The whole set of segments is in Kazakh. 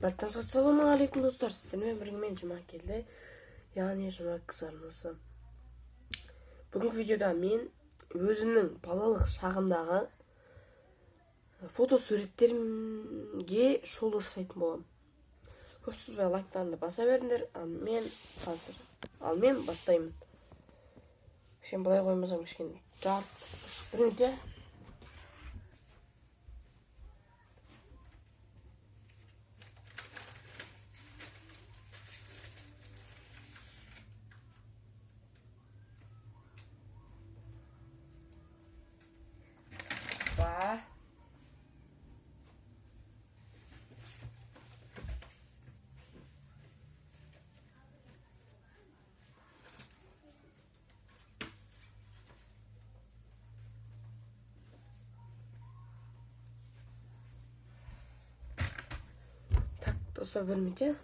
Бартыңызға ассалаумағалейкум достар, сіздермен бірге мен жұма келді, яғни жұма кісарнасы. Бүгінгі видеода мен өзімнің балалық шағымдағы фотосуреттерге шолу жасайтын боламын. Көп сөзбай лайктарыңды баса беріңдер, ал мен бастаймын. Кішкене былай қоймасам, кішкене жарық. Бір минут. Так, достар, бір минут.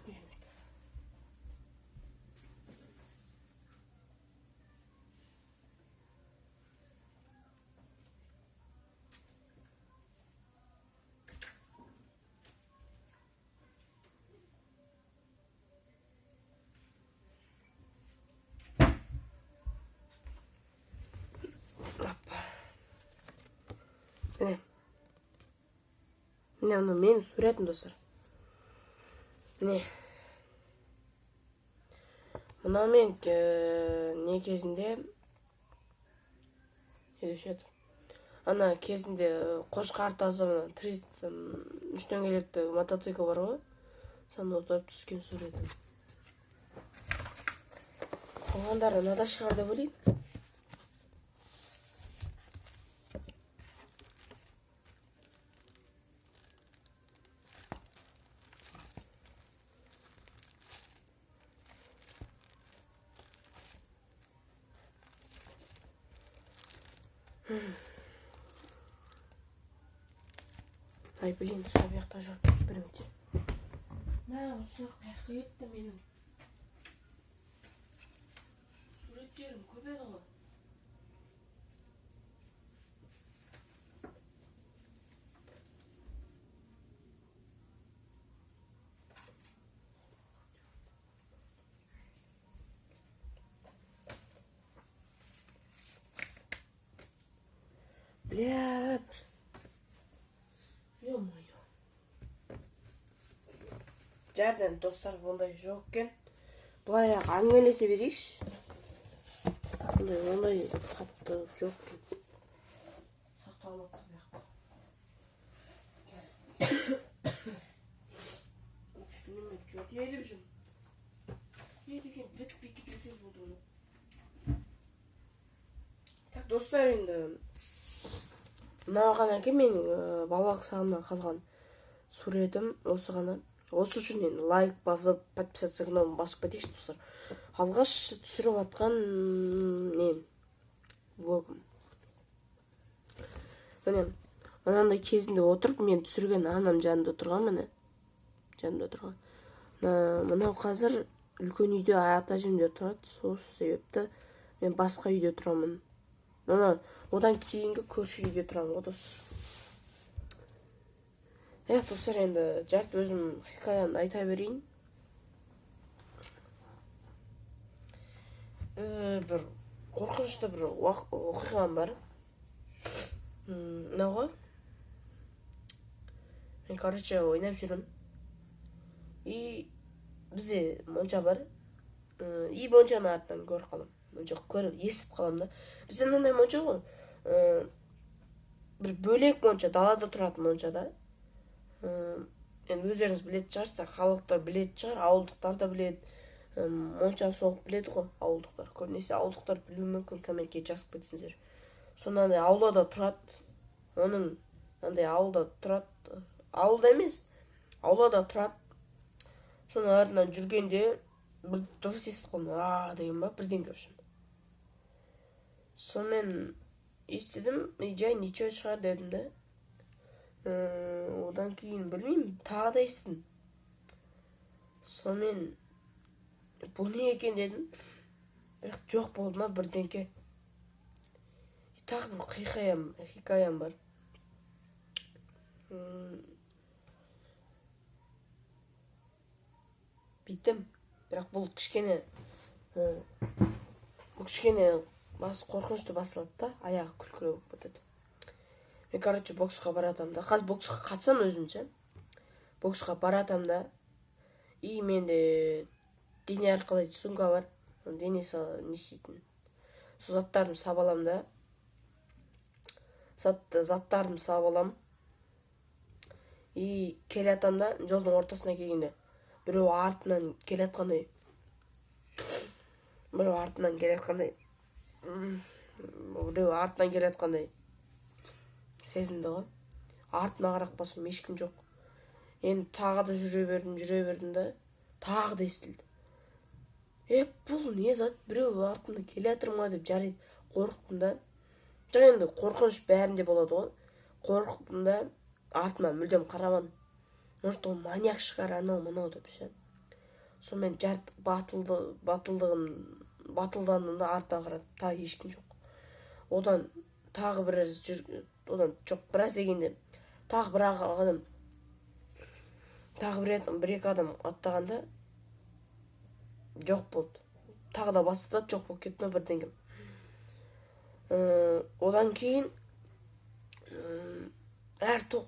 Міне менің суретім, достар. Міне. Мына мен не кезінде ана кезінде Қошқар тазы 3 дөңгелекті мотоцикл бар ғой. Соны отырып түскен суретім. Қалғандары мынада шығар деп ойлаймын. Ай, блин, достар, бұяқта жоқ. Бір минут. Осы қаяққа кетті менің суреттерім көп еді ғой. Бля, ё-моё. Жерден, достар, бұндай жоқ екен. Бұлай әңгімелесе берейікші. Бұндай қатты жоқ екен. Сақталмапты бұяқта. Кішкене жөте еліп жүрмін. Едіген бітіп жөте болды оны. Так, достар, енді мынау ғана екен менің балалық шағымнан қалған суретім. Осы ғана. Осы үшін енді лайк басып, подписаться кнопкасын басып кетейікші, достар. Алғаш түсіріп атқан влогым. Міне, мынандай кезінде отырып, мен түсірген анам жанында отырған, міне. Жанында отырған. Мынау қазір үлкен үйде ата әжемдер тұрады. Сол себепті мен басқа үйде тұрамын. Одан кейінгі көрші үйде тұрамын ғой, достар. Достар, енді жарты өзім хикаямды айта берейін. Бір қорқынышты бір оқиғам бар. Мынау ғой. Мен, ойнап жүрмін. Бізде монша бар. Моншаны артынан көріп қалам. Естіп қалам да. Бізде мынандай монша ғой. Бір бөлек монша, далада тұратын монша да. Енді өздеріңіз білетін шығарсыздар, халықтар білетін шығар, ауылдықтар да біледі. Монша соғып біледі ғой, ауылдықтар. Көбінесе ауылдықтар білуі мүмкін, комментке жазып кетсеңіздер. Сонда аулада тұрады. Оның аулада тұрады. Ауылда емес, аулада тұрады. Соның артынан жүргенде бір дыбыс естіп қалдым, деген ба, бірден көршім. Сонымен естідім, жай ничего шығар дедім да. Одан кейін білмеймін, тағы да естідім. Сонымен бұл не екен дедім. Бірақ жоқ болды ма бірденке. Тағы бір хикаям бар. биттім. Бірақ бұл кішкене бас қорқынышты басылады да, аяғы күлкілі болып кетеді. Мен, короче, боксқа баратам да. Қазір боксқа қатысам өзімше. Боксқа баратам да. И менде дене арқалайтын сумка бар. Дене не істейтін. Сол заттарымды сап алам да. Заттарымды сап алам. И келатам да, жолдың ортасына келгенде біреу артынан келатқандай. Біреу артынан келатқандай сезімді ғой. Артыма қарап басым ешкім жоқ. Енді тағы да жүре бердім да, тағы да естілді. Бұл не зат, біреу артымда келатыр ма деп жарайды. Қорықтым да. Жоқ, енді қорқыныш бәрінде болады ғой. Қорықтым да, артыма мүлдем қарамадым. Может, ол маньяк шығар, анау мынау деп ше. Сонымен батылдандым да, артына қарадым. Тағы ешкім жоқ. Одан тағы біраз дегенде тағы бір-екі адам аттағанда жоқ болды. Тағы да бастады, жоқ болып кетті ме бірдеңе. Одан кейін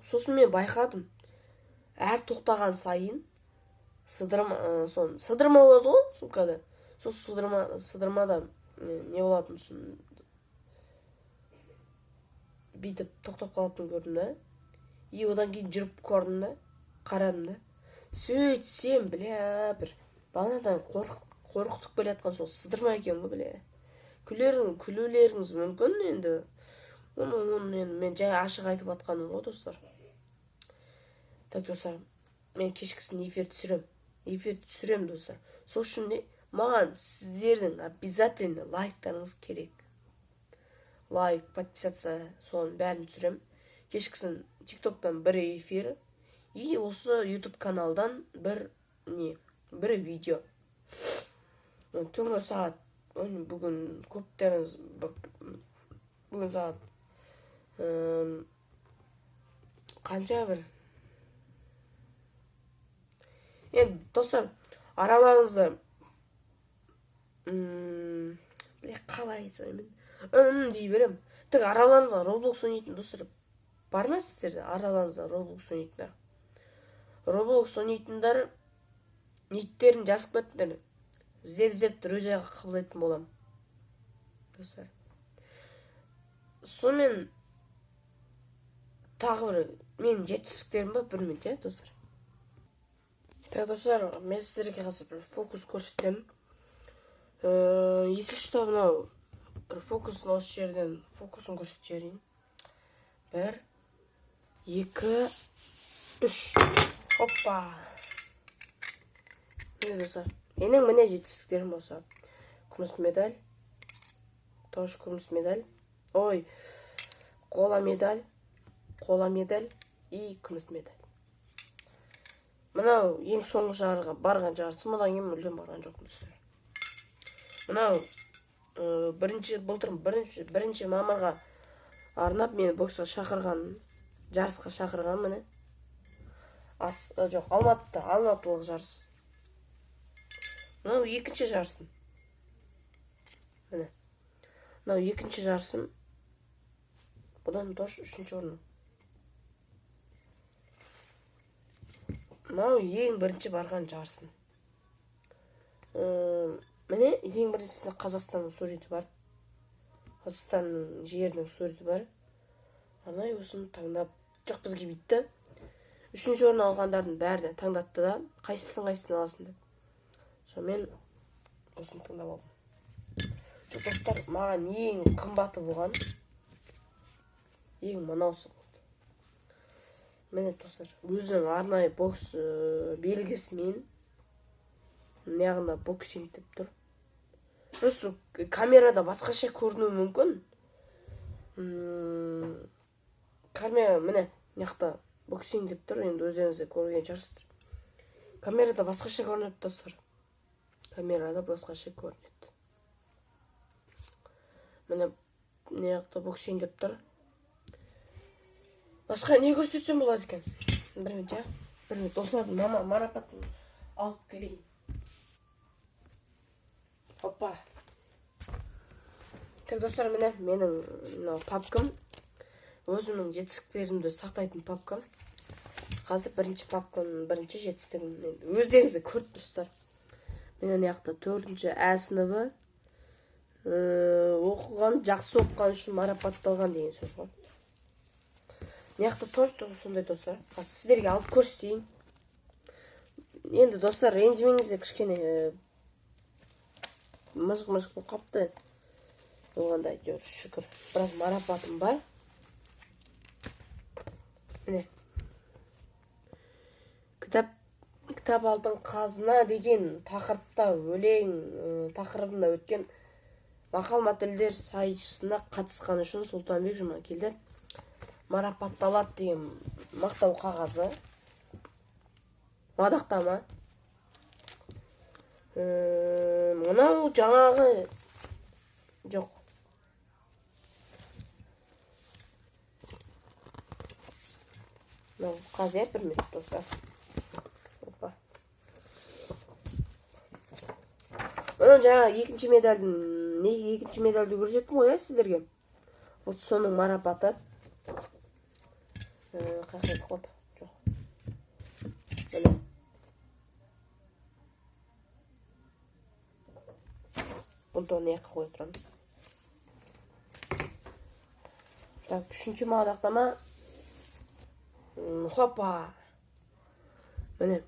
сосын мен байқадым. Әр тоқтаған сайын сыдырма болады ғой сумкада. Сол сыдырмада не болатын сосын бүйтіп тоқтап қалатын көрдім да. И одан кейін жүріп көрдім да, қарадым да. Сөйтсем, бір бағанадан қорқытып келатқан сол сыдырма екен ғой, күлулеріңіз мүмкін енді. Оны мен жай ашық айтып атқаным ғой, достар. Так, достар, мен кешкісін эфир түсірем, достар. Сол үшін маған сіздердің обязательно лайктарыңыз керек. Лайк, подписаться, соның бәрін түсірем. Кешкісін тиктоктан бір эфир, и осы YouTube каналдан бір видео. Түнгі сағат, бүгін көптеріңіз, бүгін сағат қанша бір. Енді, достар, араларыңызда қалай айтсам дей берем. Тек араларыңызға Roblox ойнайтын достар бар ма сіздерде? Араларыңызда Roblox ойнайтындар. Roblox ойнайтындар ниеттерін жазып кетіңдер. Зеп друзьяға қабыл еттім болам. Достар. Сонымен тағы бір менің жетістіктерім бар, бір минут, достар. Так, достар, мен сіздерге қазір бір фокус көрсетемін. Если что, мынау бір фокусын осы жерден фокусын көрсетіп жіберейін. 1, 2, 3. Оппа. Міне, достар, менің міне жетістіктерім осы. Күміс медаль. Тоже күміс медаль. Ой, қола медаль и күміс медаль. Мынау ең соңғы барған жарысым, одан кейін мүлдем барған жоқпын. Мынау бірінші мамырға арнап мені боксқа шақырған, жарысқа шақырған міне. Жоқ, алматылық жарыс. Мынау екінші жарысым. Міне. Мынау екінші жарысым. Бұдан тоже үшінші орын. Мынау ең бірінші барған жарысым. Міне, ең біріншісінде Қазақстанның суреті бар. Қазақстанның жерінің суреті бар. Арнайы осыны таңдап, жоқ бізге бітті. Үшінші орын алғандардың бәріне таңдатты да, қайсысын аласың деп. Сонымен осыны таңдап алдым. Жоқ, достар, маған ең қымбаты болған ең мынаусы болды. Міне, достар, өзінің арнайы бокс белгісімен неғында боксинг деп тұр. Просто камерада басқаша көріну мүмкін. Камера, міне, неқта боксинг деп тұр, енді өздеріңізде көрген шығарсыздар. Камерада басқаша көрінеді, достар. Камерада басқаша көрінеді. Міне, неқта боксинг деп тұр. Басқа не көрсетсем болады екен? Бір минут, достардың марапатын алып келейін. Опа. Так, достар, міне менің мынау папкам. Өзімнің жетістіктерімді сақтайтын папкам. Қазір бірінші жетістігім. Өздеріңізде көріп тұрсыздар. Мен ана жақта 4-ші А сыныбы оқыған, жақсы оқыған үшін марапатталған деген сөз ғой. Мына жақта тоже сондай, достар. Қазір сіздерге алып көрсетейін. Енді достар, ренжімеңіздер, кішкене мыжық болып қапты. Оғанда әйтеуір шүкір, біраз марапатым бар. Міне. Кітап алтын қазына деген тақырыпта өлең тақырыбында өткен мақал-мәтелдер сайысына қатысқан үшін Сұлтанбек Жұмакелді марапатталады деген мақтау қағазы. Мадақтама. Мынау жаңағы жоқ. Мынау қазия бір минут, достар. Опа. Мынау жаңағы екінші медальді көрсеттім ғой, сіздерге. Вот соның марапаты. Қақиып қалды. Жоқ. Міне. Бұны яққа қойып тұрамыз. Так, үшінші мадақтама. Хопа. Міне.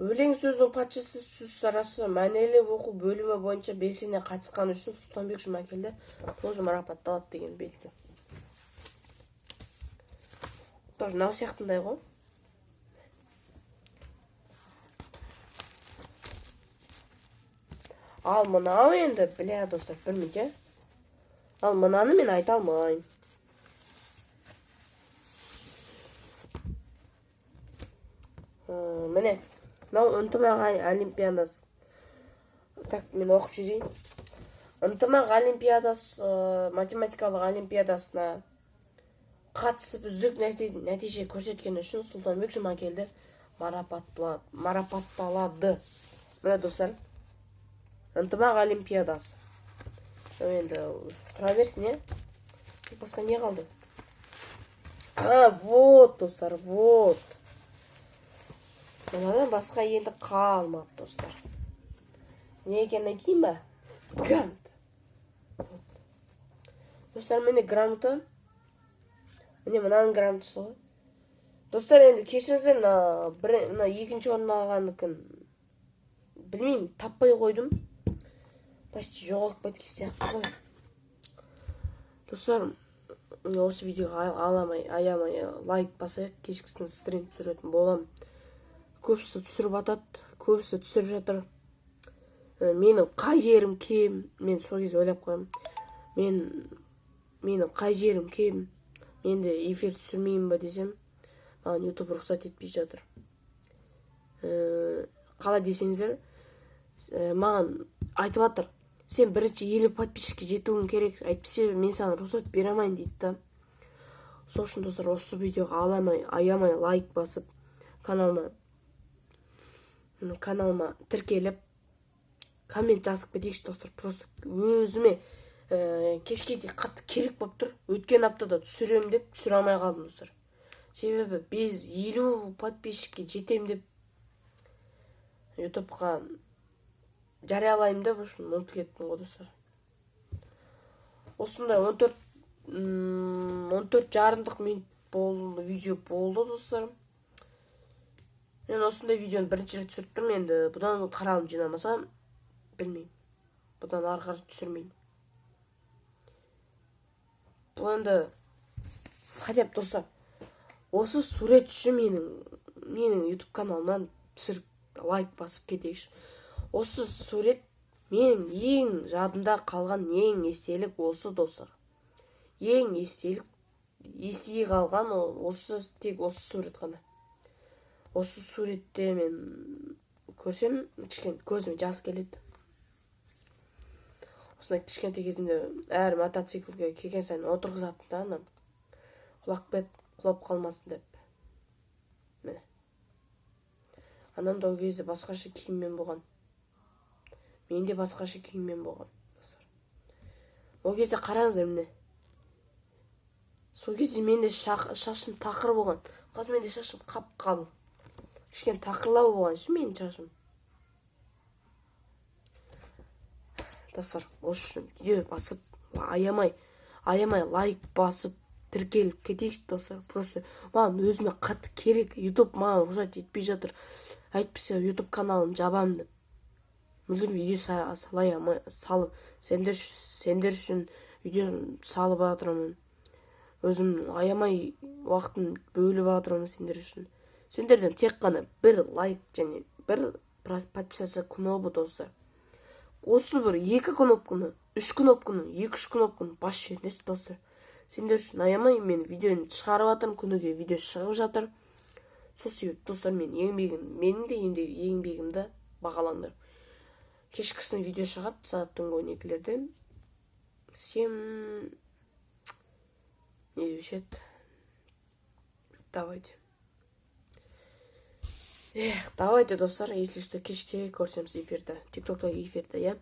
Өлең сөздің патшасы сөз сарасы мәнерлеп оқу бөлімі бойынша белсене қатысқан үшін Сұлтанбек Жұмакелді тоже марапатталады деген белгі. Тоже мынау сияқтындай ғой. Ал мынау енді, бля, достар, бір минут. Ал мынаны мен айта алмайым. Міне. Мынау ынтымақ олимпиадасы. Так, мен оқып жүрейін. Ынтымақ олимпиадасы, математикалық олимпиадасына қатысып үздік нәтиже көрсеткен үшін Сұлтанбек Жұмакелді марапатталады. Міне, достар. Ынтымақ олимпиадасы. Енді тұра берсін, не? Басқа не қалды? Вот, достар, вот. Мұнада басқа енді қалмады, достар. Не екен айтайын ба? Грант. Достар, міне гранты. Міне мынаның грантысы ғой. Достар, енді кешіріңіздер, екінші орын алғандыкін білмеймін, таппай қойдым. Почти жоғалып кеткен сияқты ғой. Достар, осы видеоға аямай лайк басайық, кешкісін стрим түсіретін болам. Көбісі түсіріп атады, көбісі түсіріп жатыр. Менің қай жерім кем, мен сол кезде ойлап қоям. Менің қай жерім кем, мен де эфир түсірмеймін ба десем, маған YouTube рұқсат етпей жатыр. Қалай десеңіздер, маған айтып жатыр, сен бірінші 50 подписчикке жетуің керек, әйтпесе мен саған рұқсат бере алмайын дейді да. Сол үшін, достар, осы видеоға аямай лайк басып, каналыма тіркеліп, коммент жазып кетейікші, достар. Просто өзіме кешке де қатты керек болып тұр. Өткен аптада түсірем деп түсіре алмай қалдым, достар. Себебі біз 50 подписчикке жетем деп YouTube'ға жариялайым деп ұмытып кеттім ғой, достар. Осындай 14 жарымдық минут видео болды, достар. Мен осындай видеоны бірінші рет түсіріп тұрмын, енді бұдан қаралым жинамасам, білмеймін. Бұдан арқары түсірмеймін. Бұл енді, қадеп, достар, осы сурет үшін менің YouTube каналымнан түсіріп лайк басып кетейікші. Осы сурет менің ең жадымда қалған ең естелік осы, достар. Ең естелік ести қалған тек осы сурет қана. Осы суретте мен көрсем, кішкене көзіме жас келеді. Осындай кішкентай кезімде әр мотоциклге келген сайын отырғызатын да, құлап қалмасын деп. Міне. Анам да ол кезде басқаша киіммен болған. Мен де басқаша киіммен болған. Ол кезде қараңыздар міне. Сол кезде менде шашым тақыр болған. Қазір менде шашым қап-қалың. Кішкене тақырлау болған ше менің шашым. Достар, осы үшін видео басып, аямай лайк басып, тіркеліп кетейік достар. Просто маған өзіме қатты керек. YouTube маған рұқсат етпей жатыр. Әйтпесе YouTube каналын жабамын деп. Мүлдем видео салай алмай салып, сендер үшін видео салып жатырмын. Өзім аямай уақытын бөліп жатырмын сендер үшін. Сендерден тек қана бір лайк және бір подписаться кнопы достар. Осы бір 2 кнопканы, 3 кнопканы, 2-3 кнопканы бас жерінесіз достар. Сендер үшін аямай мен видеоны шығарып жатырмын, күніге видео шығып жатыр. Сол себеп достар, менің де еңбегімді бағалаңдар. Кешкісін видео шығады сағат түнгі 12-лерде. Всем не деуші еді. Давайте. Давайте, достар, если что, кеште көрсеміз эфирді. Тиктоктағы эфирді, я.